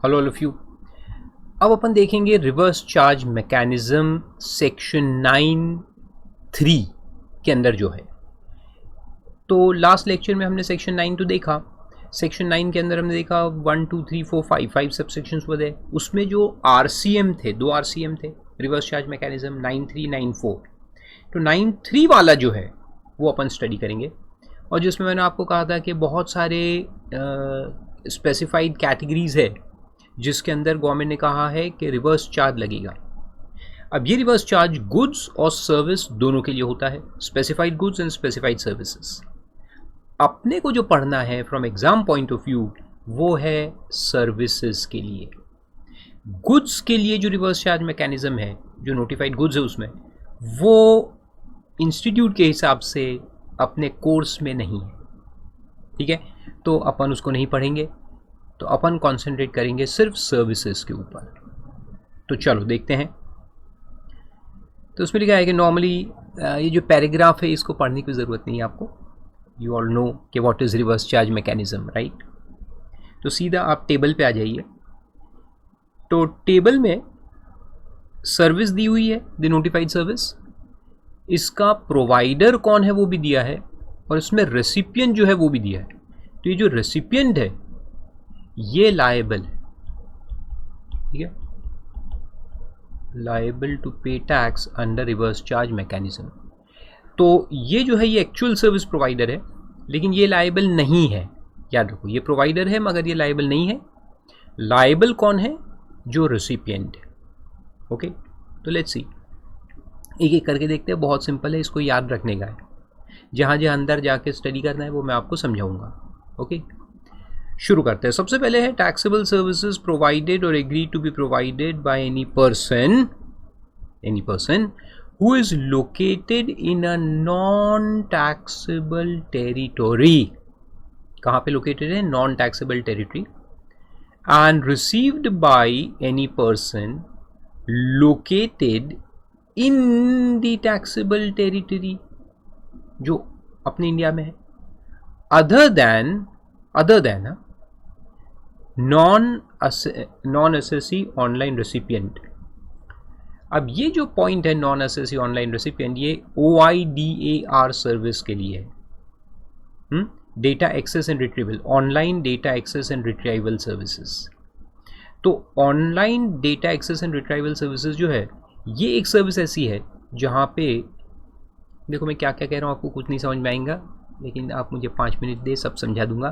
Hello all of you. अब अपन देखेंगे reverse charge mechanism section 9(3) के अंदर जो है। तो लास्ट लेक्चर में हमने सेक्शन 9 तो देखा। सेक्शन 9 के अंदर हमने देखा 1 2 3 4 5 सब सेक्शंस हुए। उसमें जो RCM थे, 2 RCM थे, रिवर्स चार्ज मैकेनिज्म 9(3) 9(4। तो 9(3) वाला जो है वो अपन स्टडी करेंगे, और जिसमें मैंने आपको कहा था कि बहुत सारे स्पेसिफाइड कैटेगरीज है जिसके अंदर गवर्नमेंट ने कहा है कि रिवर्स चार्ज लगेगा। अब ये रिवर्स चार्ज गुड्स और सर्विस दोनों के लिए होता है, specified goods and specified services. अपने को जो पढ़ना है from exam point of view वो है सर्विसेज के लिए। गुड्स के लिए जो रिवर्स चार्ज मैकेनिज्म है, जो नोटिफाइड गुड्स है, उसमें वो इंस्टीट्यूट के हिसाब से अपने कोर्स में नहीं है, ठीक है, तो अपन उसको नहीं पढ़ेंगे। तो अपन कंसंट्रेट करेंगे सिर्फ सर्विसेज के ऊपर। तो चलो देखते हैं। तो उसमें लिखा है कि नॉर्मली ये जो पैराग्राफ है इसको पढ़ने की ज़रूरत नहीं है आपको। यू ऑल नो कि what is reverse charge mechanism, right. तो सीधा आप टेबल पे आ जाइए। तो टेबल में सर्विस दी हुई है, द नोटिफाइड सर्विस। इसका प्रोवाइडर कौन है वो भी दिया है, और इसमें रेसिपिएंट जो है वो भी दिया है। तो ये जो रेसिपिएंट है ये लायबल है, ठीक है, liable to pay tax under reverse charge mechanism. तो ये जो है ये एक्चुअल सर्विस प्रोवाइडर है, लेकिन ये लायबल नहीं है। याद रखो, ये प्रोवाइडर है मगर ये लायबल नहीं है। लायबल कौन है? जो रेसिपिएंट है। ओके, तो लेट्स सी, एक एक करके देखते हैं। बहुत सिंपल है, इसको याद रखने का है। जहाँ जहाँ अंदर जाके स्टडी करना है वो मैं आपको समझाऊंगा। ओके, शुरू करते हैं। सबसे पहले है टैक्सेबल सर्विसेज प्रोवाइडेड और agree to be provided by any person who is located in a non taxable territory. कहाँ पे लोकेटेड है? Non taxable territory. And received by any person located in the taxable territory, जो अपने India में है, other than non SSC online recipient. अब ये जो पॉइंट है नॉन एसएससी ऑनलाइन रेसिपिएंट, ये OIDAR सर्विस के लिए है। Data access and retrieval, online data access and retrieval services. तो online data access and retrieval services जो है, ये एक सर्विस ऐसी है जहाँ पे, देखो मैं क्या क्या कह रहा हूँ आपको कुछ नहीं समझ में आएगा, लेकिन आप मुझे 5 मिनट दे, सब समझा दूंगा।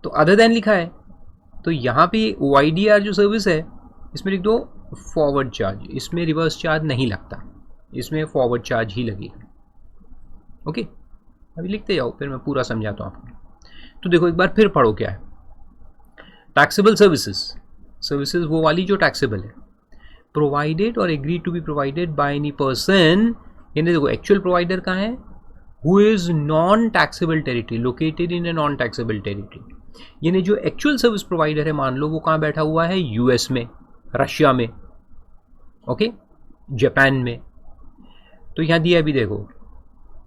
तो अदर देन लिखा है, तो यहाँ पे OIDAR जो सर्विस है इसमें लिख दो फॉरवर्ड चार्ज। इसमें रिवर्स चार्ज नहीं लगता, इसमें फॉरवर्ड चार्ज ही लगेगा। ओके, अभी लिखते जाओ, फिर मैं पूरा समझाता हूँ आपको। तो देखो एक बार फिर पढ़ो क्या है। टैक्सेबल सर्विसेज वो वाली जो टैक्सेबल है, प्रोवाइडेड और agree to be provided by any person. यानी देखो एक्चुअल प्रोवाइडर कहाँ है? Who is non taxable territory, located in a non taxable territory. यानी जो एक्चुअल सर्विस प्रोवाइडर है, मान लो वो कहाँ बैठा हुआ है? US में, रशिया में, ओके, जापान में। तो यहाँ दिया अभी देखो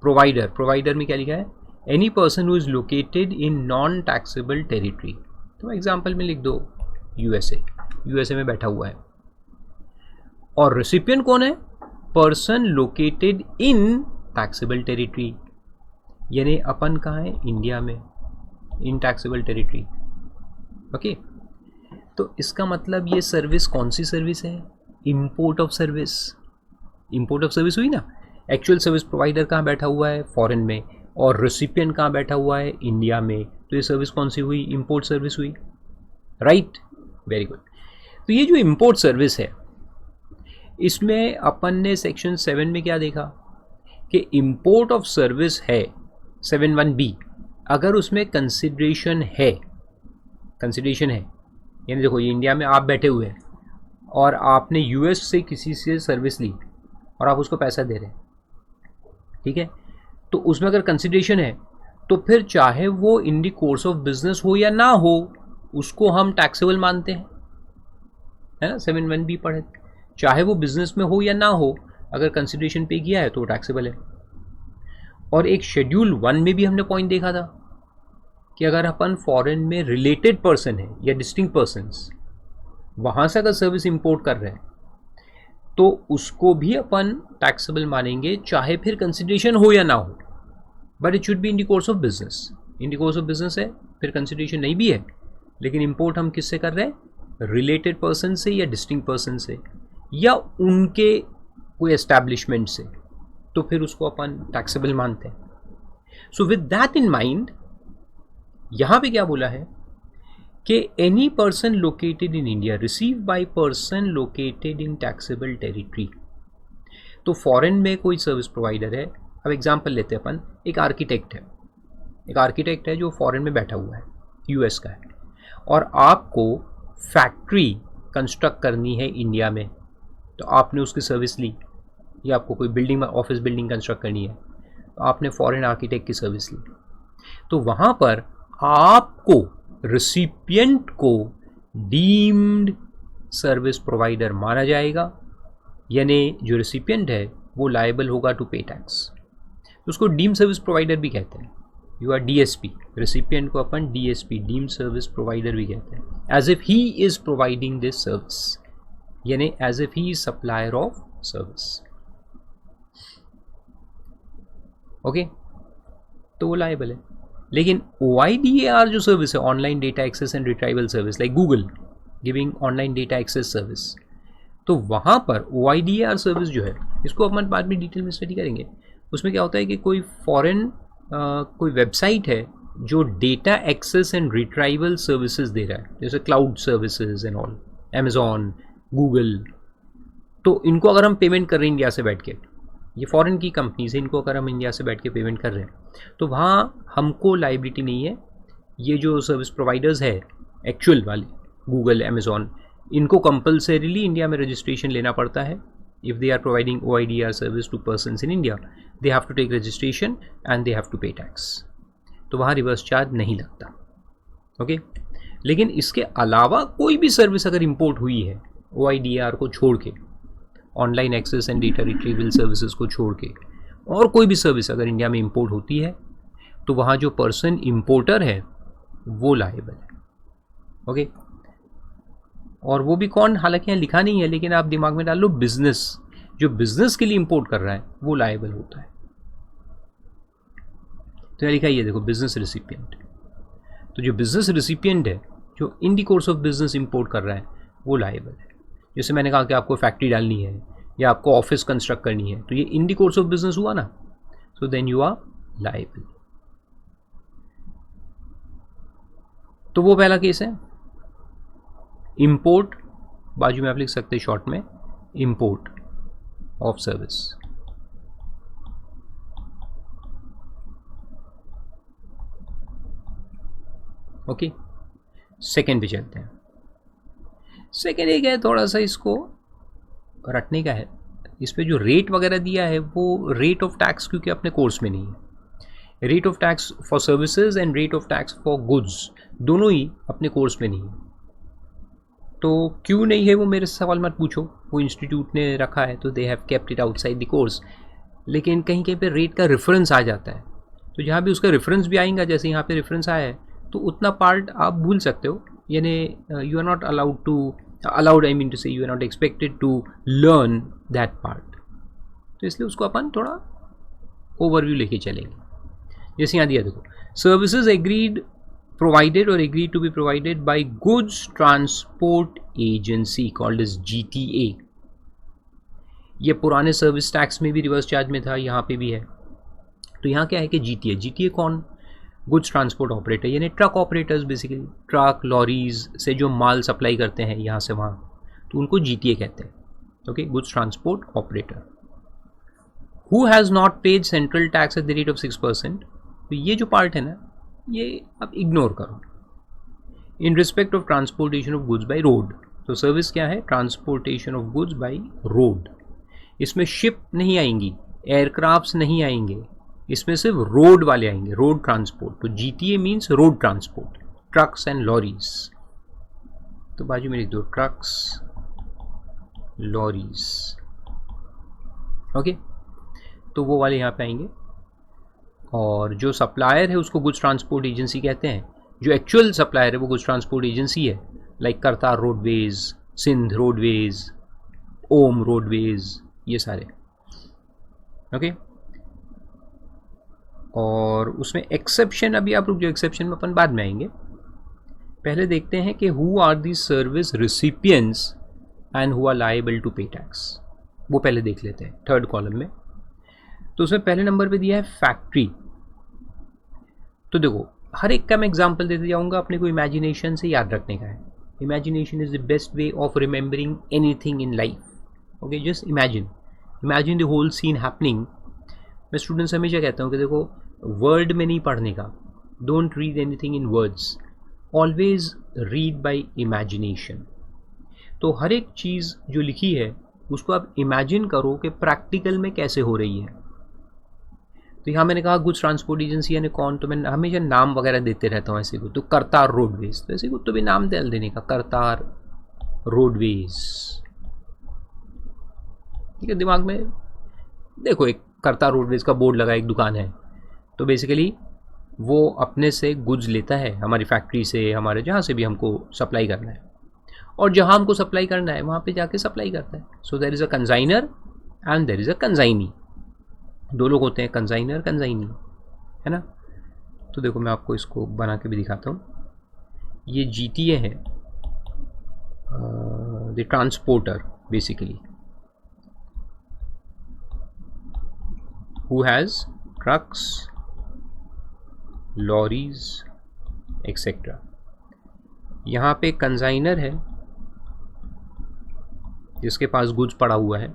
प्रोवाइडर में क्या लिखा है? Any person who is located in non taxable territory. तो एग्जाम्पल में लिख दो USA में बैठा हुआ है। और रेसिपिएंट कौन है? Person located in taxable territory. यानी अपन कहाँ है? इंडिया में, इन टैक्सेबल टेरिटरी। ओके, तो इसका मतलब ये सर्विस कौन सी सर्विस है? Import of service. Import of service हुई ना। एक्चुअल सर्विस प्रोवाइडर कहाँ बैठा हुआ है? फॉरेन में। और रेसिपिएंट कहाँ बैठा हुआ है? इंडिया में। तो ये सर्विस कौन सी हुई? इंपोर्ट सर्विस हुई, राइट। Very good. तो ये जो इंपोर्ट सर्विस है, इसमें अपन ने सेक्शन 7 में क्या देखा कि इंपोर्ट ऑफ सर्विस है 7(1)(b), अगर उसमें कंसिडरेशन है, यानी देखो ये इंडिया में आप बैठे हुए हैं और आपने US से किसी से सर्विस ली और आप उसको पैसा दे रहे हैं, ठीक है, तो उसमें अगर कंसिडरेशन है तो फिर चाहे वो इन द कोर्स ऑफ बिजनेस हो या ना हो, उसको हम टैक्सेबल मानते हैं, है ना। 7(1)(b) पढ़े, चाहे वो बिजनेस में हो या ना हो, अगर कंसिडरेशन पे किया है तो टैक्सेबल है। और एक शेड्यूल 1 में भी हमने पॉइंट देखा था कि अगर अपन फॉरेन में रिलेटेड पर्सन है या डिस्टिंक्ट पर्सन्स वहाँ से अगर सर्विस इंपोर्ट कर रहे हैं तो उसको भी अपन टैक्सेबल मानेंगे, चाहे फिर कंसिडरेशन हो या ना हो, but it should be in the course of business. In the course of business है, फिर कंसिडरेशन नहीं भी है, लेकिन इंपोर्ट हम किससे कर रहे हैं? रिलेटेड पर्सन से या डिस्टिंक्ट पर्सन से या उनके कोई एस्टैब्लिशमेंट से, तो फिर उसको अपन टैक्सेबल मानते हैं। So with that in mind यहाँ पे क्या बोला है कि any person located in India receive by person located in taxable territory. तो फॉरेन में कोई सर्विस प्रोवाइडर है, अब एग्जांपल लेते हैं अपन, एक आर्किटेक्ट है जो फॉरेन में बैठा हुआ है, यूएस का है, और आपको फैक्ट्री कंस्ट्रक्ट करनी है इंडिया में, तो आपने उसकी सर्विस ली, या आपको कोई बिल्डिंग, ऑफिस बिल्डिंग कंस्ट्रक्ट करनी है, तो आपने फॉरेन आर्किटेक्ट की सर्विस ली, तो वहाँ पर आपको रिसिपिएंट को डीम्ड सर्विस प्रोवाइडर माना जाएगा, यानी जो रिसिपिएंट है वो लायबल होगा टू पे टैक्स। तो उसको डीम्ड सर्विस प्रोवाइडर भी कहते हैं। यू आर डीएसपी, रिसिपिएंट को अपन डीएसपी, डीम्ड सर्विस प्रोवाइडर भी कहते हैं, as if he is providing this service, यानी as if he is supplier of service. Okay, तो वो लायबल है। लेकिन OIDAR जो सर्विस है, online data access and retrieval service, like Google giving online data access service, तो वहाँ पर OIDAR सर्विस जो है, इसको अपन बाद में डिटेल में स्टडी करेंगे। उसमें क्या होता है कि कोई फॉरेन कोई वेबसाइट है जो data access and retrieval services दे रहा है, जैसे cloud services and all, Amazon, Google, तो इनको अगर हम पेमेंट कर रहे हैं इंडिया से बैठ के, ये फॉरेन की कंपनीज है, इनको अगर हम इंडिया से बैठ के पेमेंट कर रहे हैं, तो वहाँ हमको लाइबिलिटी नहीं है। ये जो सर्विस प्रोवाइडर्स है एक्चुअल वाले, गूगल, अमेजॉन, इनको कंपल्सरीली इंडिया में रजिस्ट्रेशन लेना पड़ता है। If they are providing OIDAR service to persons in India, they have to take registration and they have to pay tax, तो वहाँ रिवर्स चार्ज नहीं लगता। ओके, लेकिन इसके अलावा कोई भी सर्विस अगर इंपोर्ट हुई है OIDAR को छोड़ के, online access and data retrieval services को छोड़ के, और कोई भी सर्विस अगर इंडिया में इंपोर्ट होती है, तो वहाँ जो पर्सन इंपोर्टर है वो लायबल है। ओके, और वो भी कौन, हालांकि यहाँ लिखा नहीं है, लेकिन आप दिमाग में डाल लो, बिजनेस, जो बिजनेस के लिए इंपोर्ट कर रहा है वो लायबल होता है। तो यहाँ लिखा ही है, देखो, बिजनेस रिसिपिएंट। तो जो बिजनेस रिसिपिएंट है, जो इन the course of business import कर रहा है, वो लायबल है। जैसे मैंने कहा कि आपको फैक्ट्री डालनी है या आपको ऑफिस कंस्ट्रक्ट करनी है, तो ये in the course of business हुआ ना, so then you are liable. तो वो पहला केस है। इंपोर्ट, बाजू में आप लिख सकते हैं शॉर्ट में, import of service. Okay, second पे चलते हैं। सेकेंड एक है, थोड़ा सा इसको रटने का है। इस पे जो रेट वगैरह दिया है वो रेट ऑफ टैक्स क्योंकि अपने कोर्स में नहीं है। Rate of tax for services and rate of tax for goods दोनों ही अपने कोर्स में नहीं है। तो क्यों नहीं है वो मेरे सवाल मत पूछो, वो इंस्टीट्यूट ने रखा है तो they have kept it outside the course. लेकिन कहीं कहीं पे रेट का रेफरेंस आ जाता है, तो जहाँ भी उसका रेफरेंस भी आएगा, जैसे यहाँ पे रेफरेंस आया है, तो उतना पार्ट आप भूल सकते हो, यानी you are not allowed I mean to say you are not expected to learn that part. तो इसलिए उसको अपन थोड़ा ओवरव्यू लेके चलेंगे। जैसे यहाँ दिया, देखो, services agreed provided or agreed to be provided by goods transport agency called as GTA। ये पुराने सर्विस टैक्स में भी रिवर्स चार्ज में था, यहाँ पे भी है। तो यहाँ क्या है कि GTA कौन? गुड्स ट्रांसपोर्ट ऑपरेटर, यानी truck operators, basically truck lorries से जो माल सप्लाई करते हैं यहाँ से वहाँ, तो उनको GTA कहते हैं। Okay, goods transport operator. Who has not paid central tax at the rate of 6%। तो ये जो पार्ट है ना, ये आप इग्नोर करो। In respect of transportation of goods by road, तो सर्विस क्या है? Transportation of goods by road. इसमें शिप नहीं आएंगी, एयरक्राफ्ट्स नहीं आएंगे, इसमें सिर्फ रोड वाले आएंगे, रोड ट्रांसपोर्ट। तो GTA means road transport, trucks and lorries. तो बाजू में लिख दो ट्रक्स, लॉरीज। ओके, तो वो वाले यहाँ पे आएंगे। और जो सप्लायर है उसको गुड्स ट्रांसपोर्ट एजेंसी कहते हैं। जो एक्चुअल सप्लायर है वो गुड्स ट्रांसपोर्ट एजेंसी है, like Kartar roadways, Sindh roadways, Om roadways, ये सारे। ओके और उसमें एक्सेप्शन, अभी आप रुक जाओ, एक्सेप्शन में अपन बाद में आएंगे। पहले देखते हैं कि who are the service recipients and who are liable to pay tax, वो पहले देख लेते हैं थर्ड कॉलम में। तो उसमें पहले नंबर पे दिया है फैक्ट्री। तो देखो हर एक का मैं एग्जांपल देते जाऊंगा, अपने को इमेजिनेशन से याद रखने का है। Imagination is the best way of remembering anything in life. Okay, just imagine the whole scene happening. मैं स्टूडेंट से हमेशा कहता हूँ कि देखो वर्ड में नहीं पढ़ने का, don't read anything in words, always read by imagination. तो हर एक चीज़ जो लिखी है उसको आप इमेजिन करो कि प्रैक्टिकल में कैसे हो रही है। तो यहाँ मैंने कहा गुड्स ट्रांसपोर्ट एजेंसी यानी कौन, तो मैं हमेशा नाम वगैरह देते रहता हूँ ऐसे को। तो करतार रोडवेज, तो ऐसे को तो भी नाम देने का, करतार रोडवेज। ठीक है, दिमाग में देखो एक करतार रोडवेज का बोर्ड लगा, एक दुकान है, तो बेसिकली वो अपने से गुड्स लेता है हमारी फैक्ट्री से, हमारे जहाँ से भी हमको सप्लाई करना है, और जहाँ हमको सप्लाई करना है वहाँ पे जाके सप्लाई करता है। So there is a consignor and there is a consignee, दो लोग होते हैं, कंसाइनर कंसाइनी, है ना। तो देखो मैं आपको इसको बना के भी दिखाता हूँ। ये GTA है, the transporter basically, who has trucks, lorries etcetera. यहाँ पे कंसाइनर है जिसके पास गुड्स पड़ा हुआ है,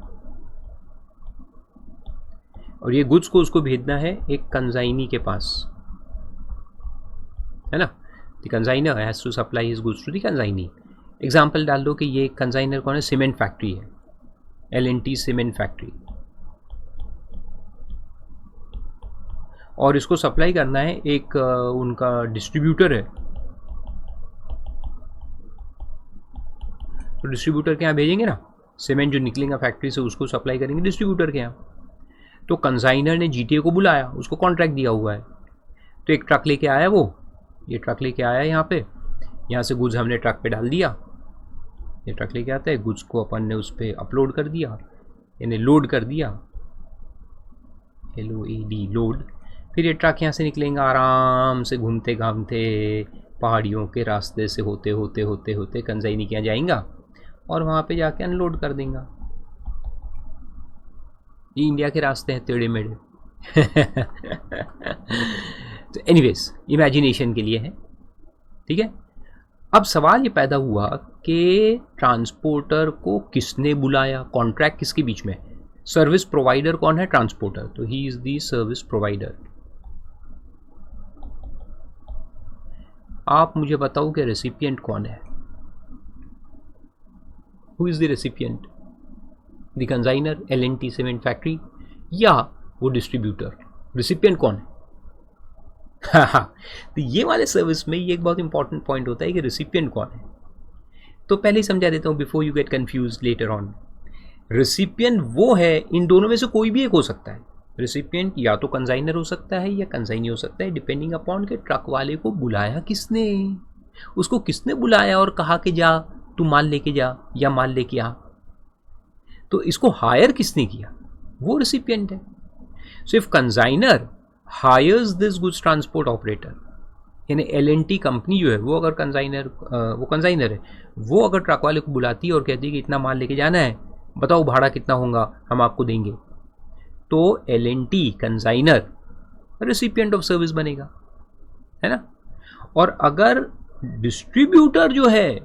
और ये गुड्स को उसको भेजना है एक कंसाइनी के पास, है ना। The consignor has to supply his goods to the consignee. Example डाल दो कि ये कंसाइनर कौन है, सीमेंट फैक्ट्री है, L&T सीमेंट फैक्ट्री, और इसको सप्लाई करना है एक उनका डिस्ट्रीब्यूटर है। तो डिस्ट्रीब्यूटर के यहाँ भेजेंगे ना, सीमेंट जो निकलेगा फैक्ट्री से उसको सप्लाई करेंगे डिस्ट्रीब्यूटर के यहाँ। तो कंसाइनर ने GTA को बुलाया, उसको कॉन्ट्रैक्ट दिया हुआ है, तो एक ट्रक लेके आया, वो ये ट्रक लेके आया यहाँ पे, यहाँ से गुड्स हमने ट्रक पे डाल दिया। ये ट्रक लेके आता है, गुड्स को अपन ने उस पर अपलोड कर दिया, यानी लोड कर दिया, LOAD लोड। फिर ये ट्रक यहाँ से निकलेंगे आराम से घूमते घामते पहाड़ियों के रास्ते से होते होते होते होते कंसाइनी के यहाँ जाएंगा और वहाँ पे जाके अनलोड कर देंगे। ये इंडिया के रास्ते हैं टेढ़े मेढ़े। तो एनीवेज इमेजिनेशन के लिए है, ठीक है। अब सवाल ये पैदा हुआ कि ट्रांसपोर्टर को किसने बुलाया, कॉन्ट्रैक्ट किसके बीच में, सर्विस प्रोवाइडर कौन है, ट्रांसपोर्टर, तो he is the service provider. आप मुझे बताओ कि रेसिपिएंट कौन है, who is the recipient, the consignor, L&T cement factory, या वो डिस्ट्रीब्यूटर। रेसिपिएंट कौन है? तो ये वाले सर्विस में ये एक बहुत इंपॉर्टेंट पॉइंट होता है कि रेसिपिएंट कौन है। तो पहले ही समझा देता हूँ before you get confuse later on. Recipient वो है, इन दोनों में से कोई भी एक हो सकता है। रेसिपिएंट या तो कंसाइनर हो सकता है या कंसाइनी हो सकता है, डिपेंडिंग अपॉन के ट्रक वाले को बुलाया किसने, उसको किसने बुलाया और कहा कि जा तू माल लेके जा या माल लेके आ, तो इसको हायर किसने किया, वो रेसिपिएंट है। So if consignor hires this goods transport operator, यानी L&T कंपनी जो है वो अगर कंसाइनर है, वो अगर ट्रक वाले को बुलाती है और कहती है कि इतना माल लेके जाना है, बताओ भाड़ा कितना होगा, हम आपको देंगे, तो L&T consignor recipient of service बनेगा, है ना। और अगर डिस्ट्रीब्यूटर जो है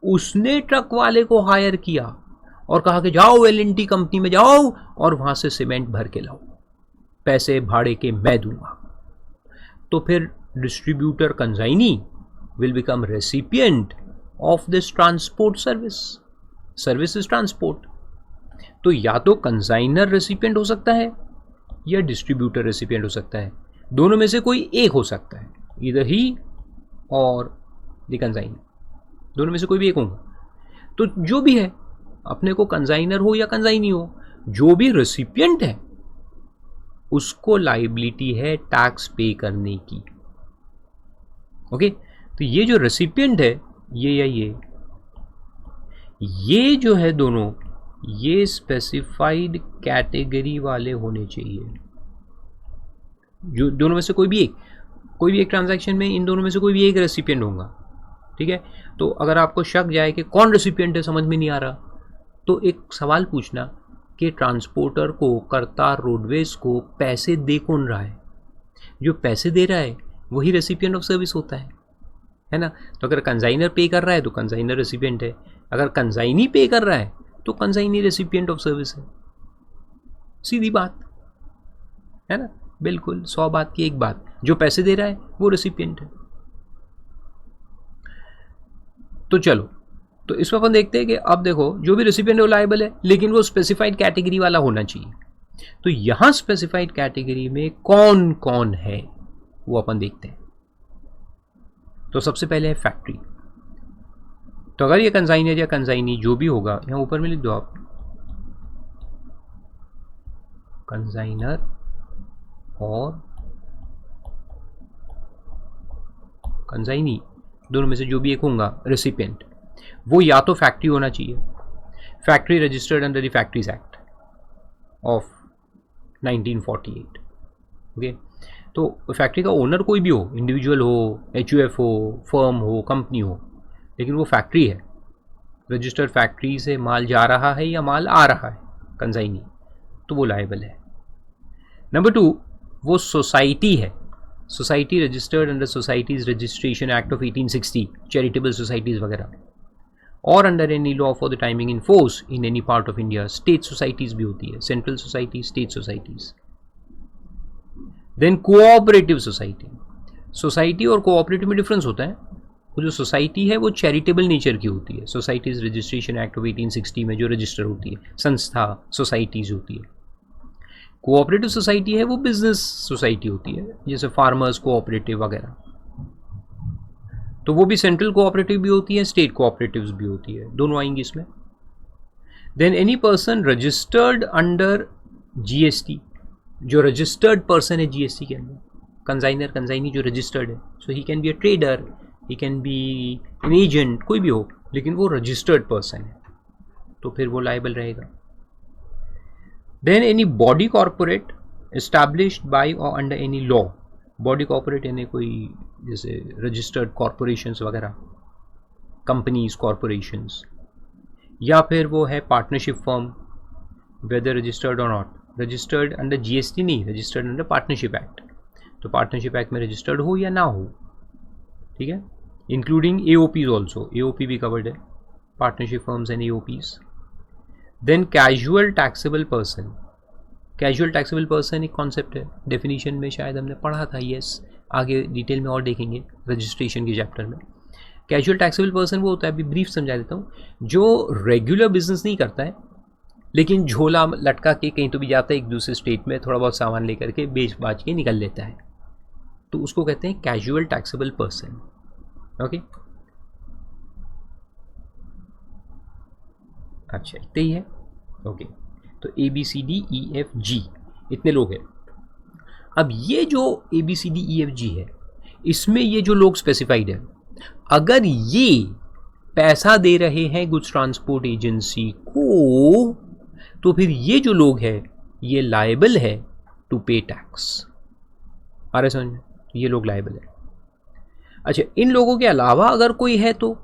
उसने ट्रक वाले को हायर किया और कहा कि जाओ L&T कंपनी में जाओ और वहां से सीमेंट भर के लाओ, पैसे भाड़े के मैं दूंगा, तो फिर distributor consignee will become recipient of this transport service. Service is transport, तो या तो कंसाइनर रेसिपिएंट हो सकता है या डिस्ट्रीब्यूटर रेसिपिएंट हो सकता है, दोनों में से कोई एक हो सकता है, इधर ही और द कंसाइनर, दोनों में से कोई भी एक होगा। तो जो भी है, अपने को कंसाइनर हो या कंसाइनी हो, जो भी रेसिपिएंट है उसको लाइबिलिटी है टैक्स पे करने की। ओके, तो ये जो रेसिपिएंट है ये या ये जो है दोनों, ये स्पेसिफाइड कैटेगरी वाले होने चाहिए। जो दोनों में से कोई भी एक ट्रांजैक्शन में इन दोनों में से कोई भी एक रेसिपिएंट होगा। ठीक है, तो अगर आपको शक जाए कि कौन रेसिपिएंट है, समझ में नहीं आ रहा, तो एक सवाल पूछना कि ट्रांसपोर्टर को, कर्ता रोडवेज को पैसे दे कौन रहा है? जो पैसे दे रहा है वही रेसिपिएंट ऑफ सर्विस होता है ना। तो अगर कंसाइनर पे कर रहा है तो कंसाइनर रेसिपिएंट है, अगर कंसाइनी पे कर रहा है तो कंसाइनी रेसिपिएंट ऑफ सर्विस है। सीधी बात है ना, बिल्कुल 100 बात की एक बात। जो पैसे दे रहा है वो रेसिपिएंट है। तो चलो, तो इसमें अपन देखते हैं कि अब देखो, जो भी रेसिपिएंट है वो लायबल है, लेकिन वो स्पेसिफाइड कैटेगरी वाला होना चाहिए। तो यहां स्पेसिफाइड कैटेगरी में कौन कौन है वो अपन देखते हैं। तो सबसे पहले है फैक्ट्री। तो अगर ये कंसाइनर या कंसाइनी जो भी होगा, यहां ऊपर में लिख दो आप, कंसाइनर और कंसाइनी दोनों में से जो भी एक होगा रेसिपिएंट, वो या तो फैक्ट्री होना चाहिए, factory registered under the factories act of 1948। Okay, तो फैक्ट्री का ओनर कोई भी हो, इंडिविजुअल हो, HUF हो, फर्म हो, कंपनी हो, लेकिन वो फैक्ट्री है, रजिस्टर्ड फैक्ट्री से माल जा रहा है या माल आ रहा है, कंसाइनी, तो वो लायबल है। नंबर 2, वो सोसाइटी है, society registered under societies registration act of 1860, charitable societies वगैरह, और under any law for the timing in force in any part of India. State societies भी होती है, central society, state societies. Then cooperative society. Society और cooperative में difference होता है। वो जो सोसाइटी है वो चैरिटेबल नेचर की होती है, सोसाइटीज रजिस्ट्रेशन एक्ट ऑफ 1860 में जो रजिस्टर होती है, संस्था सोसाइटीज होती है। कोऑपरेटिव सोसाइटी है वो बिजनेस सोसाइटी होती है, जैसे फार्मर्स कोऑपरेटिव वगैरह। तो वो भी सेंट्रल कोऑपरेटिव भी होती है, स्टेट कोऑपरेटिव्स भी होती है, दोनों आएंगी इसमें। Then any person registered under GST, जो रजिस्टर्ड पर्सन है GST के अंदर, कंसाइनर कंसाइनी जो रजिस्टर्ड है, so he can be a trader, he can be an agent, कोई भी हो, लेकिन वो रजिस्टर्ड पर्सन है, तो फिर वो लायबल रहेगा। Then any body corporate established by or under any law, body corporate यानी कोई जैसे रजिस्टर्ड कॉर्पोरेशंस वगैरह, कंपनीज, कॉर्पोरेशंस, या फिर वो है partnership firm, whether registered or not, registered under GST नहीं, रजिस्टर्ड अंडर पार्टनरशिप एक्ट, तो पार्टनरशिप एक्ट में रजिस्टर्ड हो या ना हो, ठीक है, इंक्लूडिंग AOPs ऑल्सो, AOP भी कवर्ड है, partnership firms and AOPs। Then casual taxable person, casual taxable person एक कॉन्सेप्ट है, डेफिनेशन में शायद हमने पढ़ा था, यस, आगे डिटेल में और देखेंगे रजिस्ट्रेशन के चैप्टर में। कैजुअल टैक्सेबल पर्सन वो होता है, अभी ब्रीफ समझा देता हूँ, जो रेगुलर बिजनेस नहीं करता है, लेकिन झोला लटका के कहीं तो भी जाता है, एक दूसरे स्टेट में थोड़ा बहुत सामान लेकर के बेच बाच के निकल लेता है, तो उसको कहते हैं कैजुअल टैक्सेबल पर्सन। ओके, अच्छा इतना ही है। ओके, तो ABCDEFG इतने लोग हैं। अब ये जो ABCDEFG है, इसमें ये जो लोग स्पेसिफाइड है, अगर ये पैसा दे रहे हैं गुड्स ट्रांसपोर्ट एजेंसी को, तो फिर ये जो लोग हैं ये लायबल है टू पे टैक्स। आ रहे समझ में, ये लोग लायबल है। अच्छा, इन लोगों के अलावा अगर कोई है, तो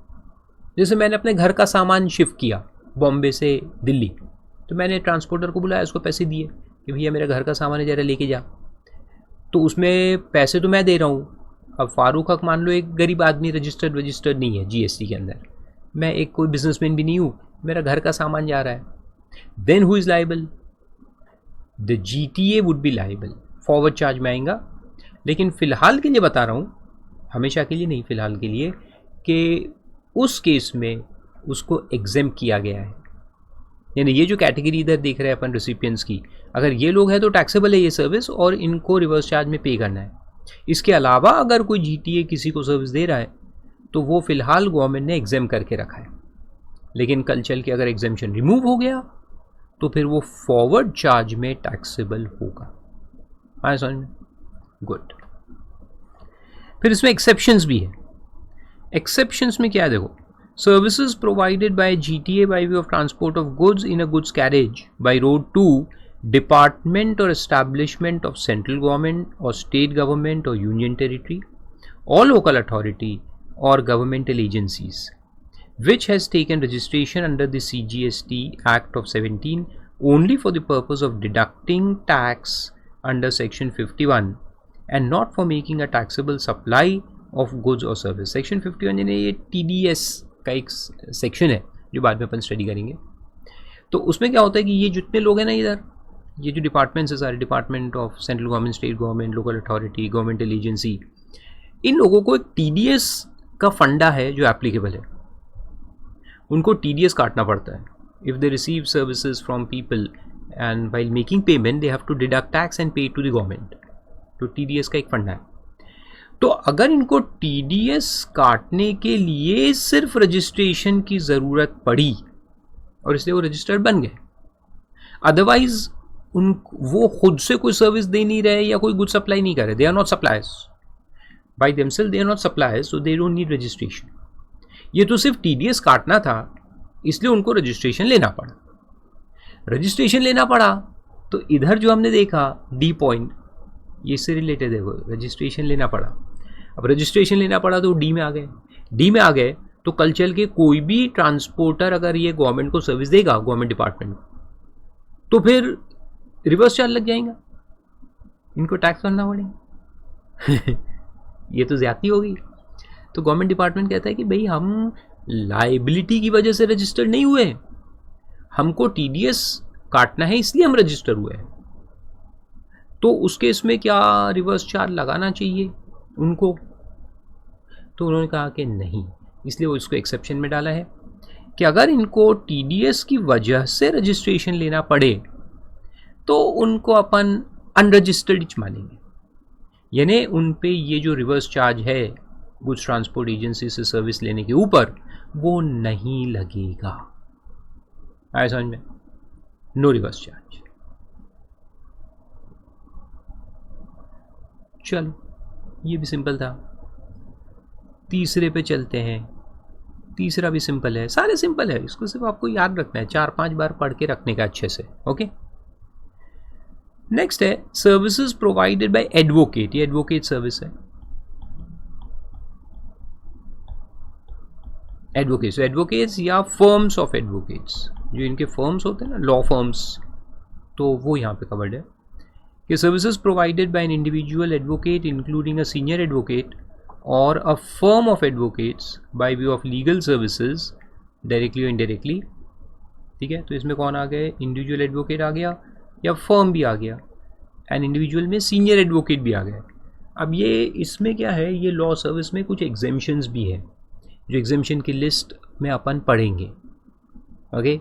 जैसे मैंने अपने घर का सामान शिफ्ट किया बॉम्बे से दिल्ली, तो मैंने ट्रांसपोर्टर को बुलाया, उसको पैसे दिए कि भैया मेरा घर का सामान है, ज़रा लेके जा, तो उसमें पैसे तो मैं दे रहा हूँ। अब फारूक हक मान लो एक गरीब आदमी, रजिस्टर्ड नहीं है GST के अंदर, मैं एक कोई बिजनेसमैन भी नहीं हूँ, मेरा घर का सामान जा रहा है, then who is liable? The GTA would be liable, forward charge में आएगा। लेकिन फ़िलहाल के लिए बता रहा हूँ, हमेशा के लिए नहीं, फ़िलहाल के लिए, कि उस केस में उसको एग्जेम किया गया है, यानी ये जो कैटेगरी इधर देख रहे हैं अपन रेसिपिएंट्स की, अगर ये लोग हैं तो टैक्सेबल है ये सर्विस, और इनको रिवर्स चार्ज में पे करना है। इसके अलावा अगर कोई GTA किसी को सर्विस दे रहा है, तो वो फ़िलहाल गवर्नमेंट ने एग्जेम करके रखा है, लेकिन कल चल के अगर एग्जेम्पशन रिमूव हो गया तो फिर वो फॉरवर्ड चार्ज में टैक्सेबल होगा। आया समझ में? गुड। फिर इसमें एक्सेप्शंस भी है। एक्सेप्शंस में क्या है देखो, services provided by GTA by way of transport of goods in a goods carriage by road to department और एस्टैब्लिशमेंट ऑफ सेंट्रल गवर्नमेंट और स्टेट गवर्नमेंट और union territory or local authority or governmental agencies which has taken registration under the CGST Act of 17 only for the purpose of deducting tax under section 51 and not for making a taxable supply of goods or service. section 51 यानी ये TDS का एक section है जो बाद में अपन study करेंगे। तो उसमें क्या होता है कि ये जितने लोग हैं ना इधर, ये जो डिपार्टमेंट्स है सारे, department of central government, state government, local authority, governmental agency, इन लोगों को एक TDS का फंडा है जो एप्लीकेबल है। उनको TDS काटना पड़ता है। If they receive services from people and while making payment they have to deduct tax and pay to the government. तो TDS का एक फंडा है। तो अगर इनको TDS काटने के लिए सिर्फ रजिस्ट्रेशन की ज़रूरत पड़ी और इसलिए वो रजिस्टर्ड बन गए, अदरवाइज वो खुद से कोई सर्विस दे नहीं रहे या कोई गुड सप्लाई नहीं कर रहे, they are not suppliers by themselves, they are not suppliers, so they don't need registration. ये तो सिर्फ TDS काटना था इसलिए उनको रजिस्ट्रेशन लेना पड़ा। रजिस्ट्रेशन लेना पड़ा तो इधर जो हमने देखा D पॉइंट, ये इससे रिलेटेड देखो, रजिस्ट्रेशन लेना पड़ा। अब रजिस्ट्रेशन लेना पड़ा तो D में आ गए। D में आ गए तो कल चल के कोई भी ट्रांसपोर्टर अगर ये गवर्नमेंट को सर्विस देगा, गवर्नमेंट डिपार्टमेंट, तो फिर रिवर्स चार्ज लग जाएगा, इनको टैक्स भरना पड़ेगा। ये तो ज्यादती होगी। तो गवर्नमेंट डिपार्टमेंट कहता है कि भाई हम लाइबिलिटी की वजह से रजिस्टर नहीं हुए, हमको TDS काटना है इसलिए हम रजिस्टर हुए हैं। तो उस केस में क्या रिवर्स चार्ज लगाना चाहिए उनको? तो उन्होंने कहा कि नहीं, इसलिए वो इसको एक्सेप्शन में डाला है कि अगर इनको TDS की वजह से रजिस्ट्रेशन लेना पड़े तो उनको अपन अनरजिस्टर्ड मानेंगे, यानी उन पे ये जो रिवर्स चार्ज है गुड्स ट्रांसपोर्ट एजेंसी से सर्विस लेने के ऊपर वो नहीं लगेगा। आया समझ में? No reverse charge. चलो ये भी सिंपल था। तीसरे पे चलते हैं। तीसरा भी सिंपल है, सारे सिंपल है, इसको सिर्फ आपको याद रखना है, 4-5 बार पढ़ के रखने का अच्छे से। ओके, नेक्स्ट है सर्विसेज प्रोवाइडेड बाय एडवोकेट। ये एडवोकेट सर्विस है। एडवोकेट्स, एडवोकेट्स या फर्म्स ऑफ एडवोकेट्स, जो इनके फर्म्स होते हैं ना, लॉ फर्म्स, तो वो यहाँ पे कवर्ड है कि services provided by an individual advocate including a senior advocate or a firm of advocates by way of legal services directly or indirectly. ठीक है, तो इसमें कौन आ गए? इंडिविजुअल एडवोकेट आ गया या फर्म भी आ गया, एंड इंडिविजुअल में सीनियर एडवोकेट भी आ गया। अब ये इसमें क्या है, ये लॉ सर्विस में कुछ एग्जेम्पशंस भी है जो एग्जेम्पशन की लिस्ट में अपन पढ़ेंगे। ओके,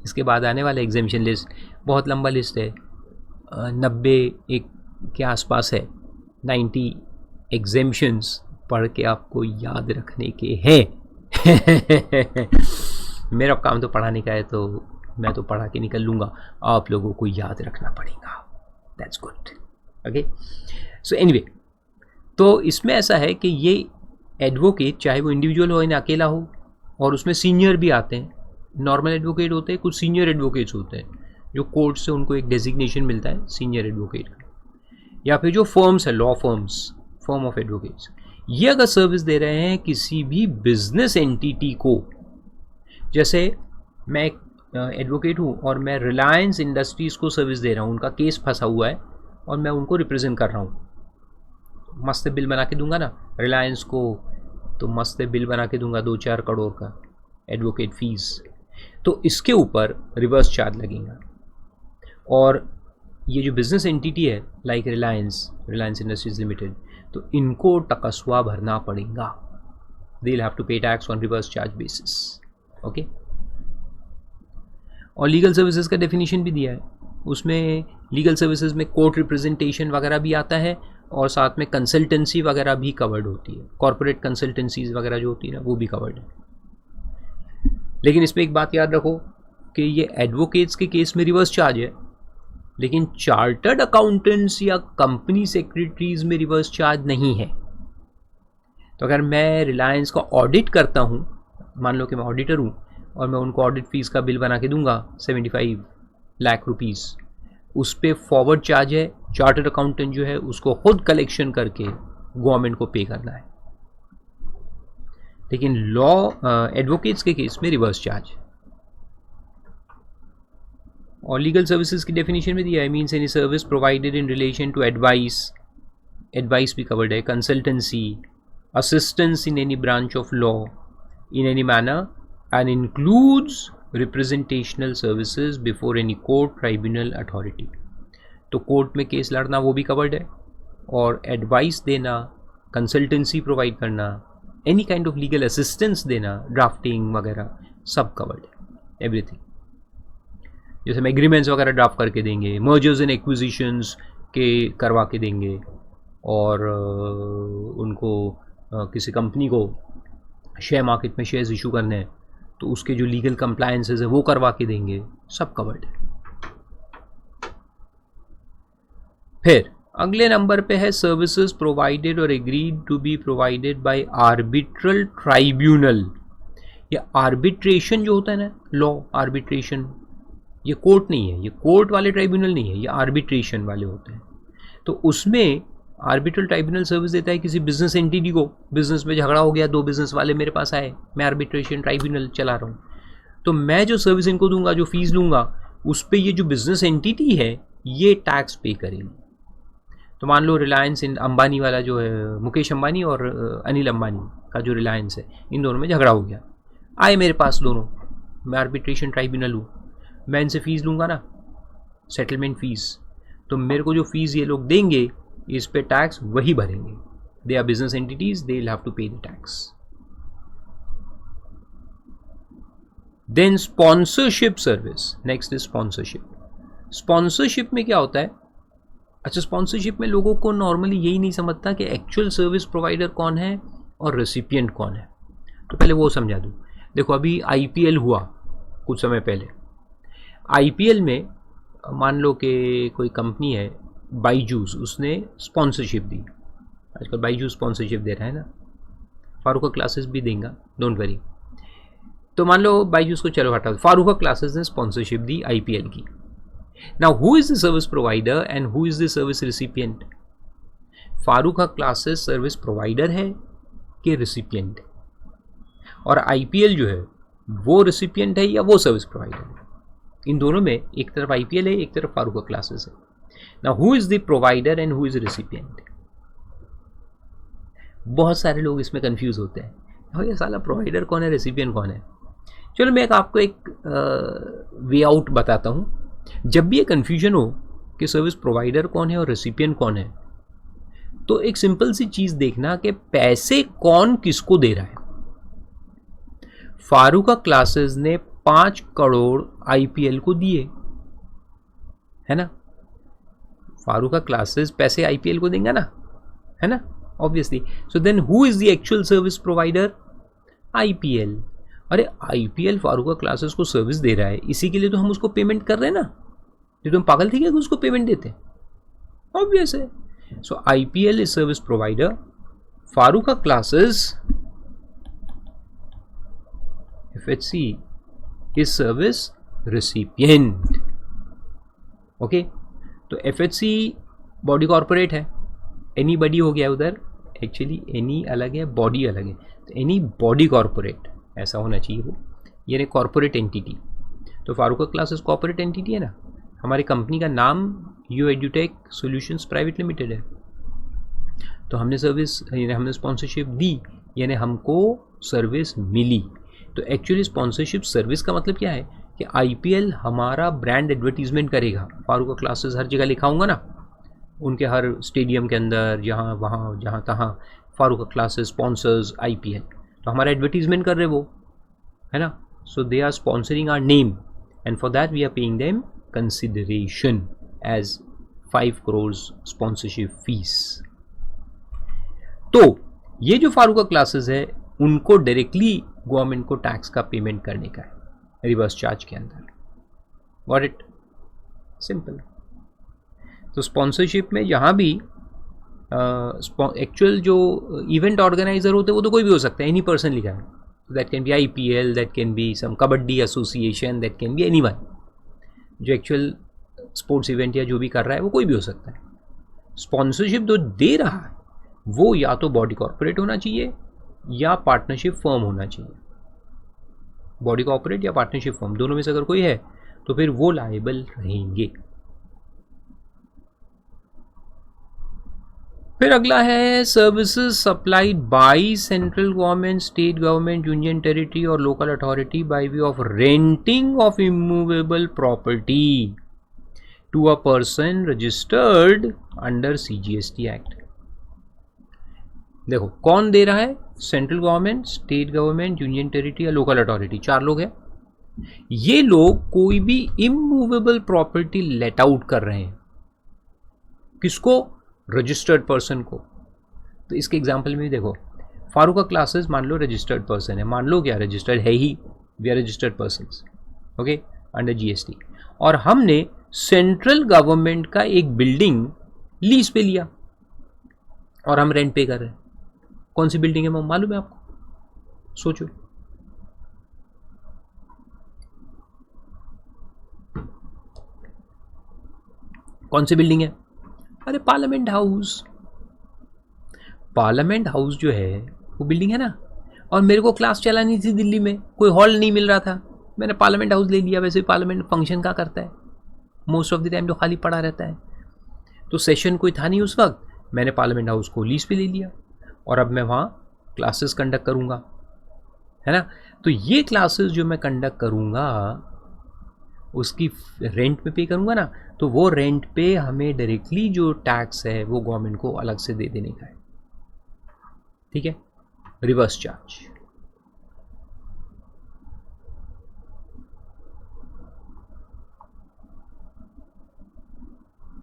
इसके बाद आने वाला एग्जेम्पशन लिस्ट बहुत लंबा लिस्ट है, 90 के आसपास है, 90 एग्जेम्पशंस पढ़ के आपको याद रखने के हैं। मेरा काम तो पढ़ाने का है, तो मैं तो पढ़ा के निकल लूँगा, आप लोगों को याद रखना पड़ेगा। That's good. Okay, so anyway, तो इसमें ऐसा है कि ये एडवोकेट चाहे वो इंडिविजुअल हो या अकेला हो, और उसमें सीनियर भी आते हैं, नॉर्मल एडवोकेट होते हैं, कुछ सीनियर एडवोकेट्स होते हैं जो कोर्ट से उनको एक डेजिग्नेशन मिलता है सीनियर एडवोकेट का, या फिर जो फर्म्स है, law firms, firm of advocates, ये अगर सर्विस दे रहे हैं किसी भी बिजनेस एंटिटी को, जैसे मैं एक एडवोकेट हूँ और मैं रिलायंस इंडस्ट्रीज़ को सर्विस दे रहा हूँ, उनका केस फंसा हुआ है और मैं उनको रिप्रेजेंट कर रहा हूँ, मस्त बिल बना के दूंगा ना रिलायंस को, तो मस्त बिल बना के दूंगा 2-4 करोड़ का एडवोकेट फीस, तो इसके ऊपर रिवर्स चार्ज लगेगा। और ये जो बिजनेस एंटिटी है लाइक रिलायंस इंडस्ट्रीज लिमिटेड, तो इनको टकसवा भरना पड़ेगा, दे will have to pay tax on reverse charge basis. Okay, और लीगल सर्विसेज का डेफिनेशन भी दिया है, उसमें लीगल सर्विसेज में कोर्ट रिप्रेजेंटेशन वगैरह भी आता है और साथ में कंसल्टेंसी वगैरह भी कवर्ड होती है, कॉर्पोरेट कंसल्टेंसीज वगैरह जो होती है ना, वो भी कवर्ड है। लेकिन इसमें एक बात याद रखो कि ये एडवोकेट्स के केस में रिवर्स चार्ज है, लेकिन चार्टर्ड अकाउंटेंट्स या कंपनी सेक्रेटरीज में रिवर्स चार्ज नहीं है। तो अगर मैं रिलायंस का ऑडिट करता हूँ, मान लो कि मैं ऑडिटर हूँ और मैं उनको ऑडिट फीस का बिल बना के दूंगा 75 लाख रुपीस, उस पर फॉरवर्ड चार्ज है, चार्टर्ड अकाउंटेंट जो है उसको खुद कलेक्शन करके गवर्नमेंट को पे करना है। लेकिन लॉ एडवोकेट्स के केस में रिवर्स चार्ज। और लीगल सर्विसेज की डेफिनेशन में दिया है, means any service provided in relation to advice, advice भी कवर्ड है, consultancy, assistance in any branch of law in any manner and includes representational services before any court, tribunal, authority. तो court में case लड़ना वो भी covered है, और advice देना, कंसल्टेंसी प्रोवाइड करना, any kind of legal assistance देना, ड्राफ्टिंग वगैरह सब कवर्ड है, एवरीथिंग। जैसे हम एग्रीमेंट्स वगैरह ड्राफ्ट करके देंगे, मर्जर्स एंड एक्विजिशंस के करवा के देंगे, और उनको किसी कंपनी को शेयर मार्केट में शेयर्स इशू करने हैं तो उसके जो लीगल कंप्लायंसेस है वो करवा के देंगे, सब कवर्ड है। फिर अगले नंबर पे है सर्विसेज प्रोवाइडेड और agreed to be provided by arbitral tribunal. ये आर्बिट्रेशन जो होता है ना, लॉ आर्बिट्रेशन, ये कोर्ट नहीं है, ये कोर्ट वाले ट्राइब्यूनल नहीं है, ये आर्बिट्रेशन वाले होते हैं। तो उसमें आर्बिट्रल ट्राइब्यूनल सर्विस देता है किसी बिजनेस एंटिटी को, बिजनेस में झगड़ा हो गया, दो बिजनेस वाले मेरे पास आए, मैं आर्बिट्रेशन ट्राइब्यूनल चला रहा हूँ, तो मैं जो सर्विस इनको दूंगा, जो फीस लूँगा, उस पर ये जो बिजनेस एंटिटी है ये टैक्स पे करेंगे। तो मान लो रिलायंस अंबानी वाला जो है, मुकेश अंबानी और अनिल अंबानी का जो रिलायंस है, इन दोनों में झगड़ा हो गया, आए मेरे पास दोनों, मैं आर्बिट्रेशन ट्राइब्यूनल हूँ, मैं इनसे फ़ीस लूँगा ना, सेटलमेंट फ़ीस, तो मेरे को जो फीस ये लोग देंगे इस पे टैक्स वही भरेंगे। They are business entities, they will have to pay the tax. Then sponsorship service, next is sponsorship. Sponsorship में क्या होता है? अच्छा, स्पॉन्सरशिप में लोगों को नॉर्मली यही नहीं समझता कि एक्चुअल सर्विस प्रोवाइडर कौन है और रेसिपिएंट कौन है। तो पहले वो समझा दूँ। देखो, अभी आईपीएल हुआ कुछ समय पहले, आईपीएल में मान लो कि कोई कंपनी है बाईजूस, उसने स्पॉन्सरशिप दी, आजकल बाईजूस स्पॉन्सरशिप दे रहा है ना, फारूका क्लासेस भी देंगे, डोंट वरी। तो मान लो बाईजूस को चलो हटाओ, फारूका क्लासेस ने स्पॉन्सरशिप दी आईपीएल की। Now who is the service provider and who is the service recipient? Farooka classes service provider है कि रिसिपिएंट? और आईपीएल जो है वो रिसिपिएंट है या वो सर्विस प्रोवाइडर है? इन दोनों में एक तरफ आईपीएल है, एक तरफ फारूका क्लासेस है। Now who is the provider and who is recipient? बहुत सारे लोग इसमें कंफ्यूज होते हैं, ये साला प्रोवाइडर कौन है, रेसिपिएंट कौन है? चलो मैं आपको एक वे आउट बताता हूँ। जब भी ये कन्फ्यूजन हो कि सर्विस प्रोवाइडर कौन है और रेसिपिएंट कौन है, तो एक सिंपल सी चीज़ देखना कि पैसे कौन किसको दे रहा है। फारूका क्लासेस ने 5 करोड़ आईपीएल को दिए, है ना? फारूका क्लासेस पैसे आईपीएल को देंगे ना, है ना, obviously. So then who is the actual service provider? IPL. अरे आईपीएल फारूका क्लासेस को सर्विस दे रहा है, इसी के लिए तो हम उसको पेमेंट कर रहे हैं ना। ये तो हम पागल थे क्या कि उसको पेमेंट देते? ऑब्वियस है। So IPL is service provider, Farooka classes FHC is service recipient. Okay, तो एफएचसी बॉडी कॉर्पोरेट है, एनी बडी हो गया उधर, एक्चुअली एनी अलग है, बॉडी अलग है, तो एनी बॉडी कॉर्पोरेट ऐसा होना चाहिए वो, ये कॉर्पोरेट एंटिटी। तो फारूका क्लासेस कॉर्पोरेट एंटिटी है ना। हमारी कंपनी का नाम यू एड्यूटेक सॉल्यूशंस प्राइवेट लिमिटेड है। तो हमने सर्विस, यानी हमने स्पॉन्सरशिप दी, यानी हमको सर्विस मिली। तो एक्चुअली स्पॉन्सरशिप सर्विस का मतलब क्या है कि आईपीएल हमारा ब्रांड एडवर्टीजमेंट करेगा। फारूका क्लासेस हर जगह लिखाऊंगा ना, उनके हर स्टेडियम के अंदर, जहाँ वहाँ जहाँ तहाँ फारूका क्लासेस स्पॉन्सर्स आईपीएल, तो हमारा एडवर्टीजमेंट कर रहे वो, है ना। So they are sponsoring our name and for that we are paying them consideration as 5 crore sponsorship fees. तो ये जो फारूका क्लासेस है उनको डायरेक्टली गवर्नमेंट को टैक्स का पेमेंट करने का है, रिवर्स चार्ज के अंदर। Got it? सिंपल। तो स्पॉन्सरशिप में यहाँ भी एक्चुअल जो इवेंट ऑर्गेनाइजर होते हैं वो तो कोई भी हो सकता है, एनी पर्सन लिखा है. That can be IPL, that can be some kabaddi association, that can be anyone. जो एक्चुअल स्पोर्ट्स इवेंट या जो भी कर रहा है वो कोई भी हो सकता है. स्पॉन्सरशिप जो दे रहा है वो या तो बॉडी कॉर्पोरेट होना चाहिए या पार्टनरशिप फर्म होना चाहिए. बॉडी कॉर्पोरेट या पार्टनरशिप फर्म, दोनों में से अगर कोई है तो फिर वो लायबल रहेंगे. फिर अगला है services supplied by central government, state government, union territory or local authority by way of renting of immovable property to a person registered under CGST act. देखो कौन दे रहा है, central government, state government, union territory या local authority, 4 लोग हैं. ये लोग कोई भी इमूवेबल प्रॉपर्टी लेट आउट कर रहे हैं. किसको? रजिस्टर्ड पर्सन को. तो इसके एग्जांपल में भी देखो, फारूका क्लासेस मान लो रजिस्टर्ड पर्सन है, मान लो क्या रजिस्टर्ड है ही, we are registered persons, okay, under GST. और हमने सेंट्रल गवर्नमेंट का एक बिल्डिंग लीज पे लिया और हम रेंट पे कर रहे हैं. कौन सी बिल्डिंग है मालूम है आपको? सोचो. कौन सी बिल्डिंग है? अरे पार्लियामेंट हाउस. पार्लियामेंट हाउस जो है वो बिल्डिंग है ना. और मेरे को क्लास चलानी थी दिल्ली में, कोई हॉल नहीं मिल रहा था, मैंने पार्लियामेंट हाउस ले लिया. वैसे भी पार्लियामेंट फंक्शन का करता है मोस्ट ऑफ द टाइम, जो खाली पड़ा रहता है. तो सेशन कोई था नहीं उस वक्त, मैंने पार्लियामेंट हाउस को लीज पे ले लिया और अब मैं वहाँ क्लासेस कंडक्ट करूँगा, है ना. तो ये क्लासेस जो मैं कंडक्ट करूँगा उसकी रेंट पे करूँगा ना, तो वो रेंट पे हमें डायरेक्टली जो टैक्स है वो गवर्नमेंट को अलग से दे देने का है. ठीक है, रिवर्स चार्ज.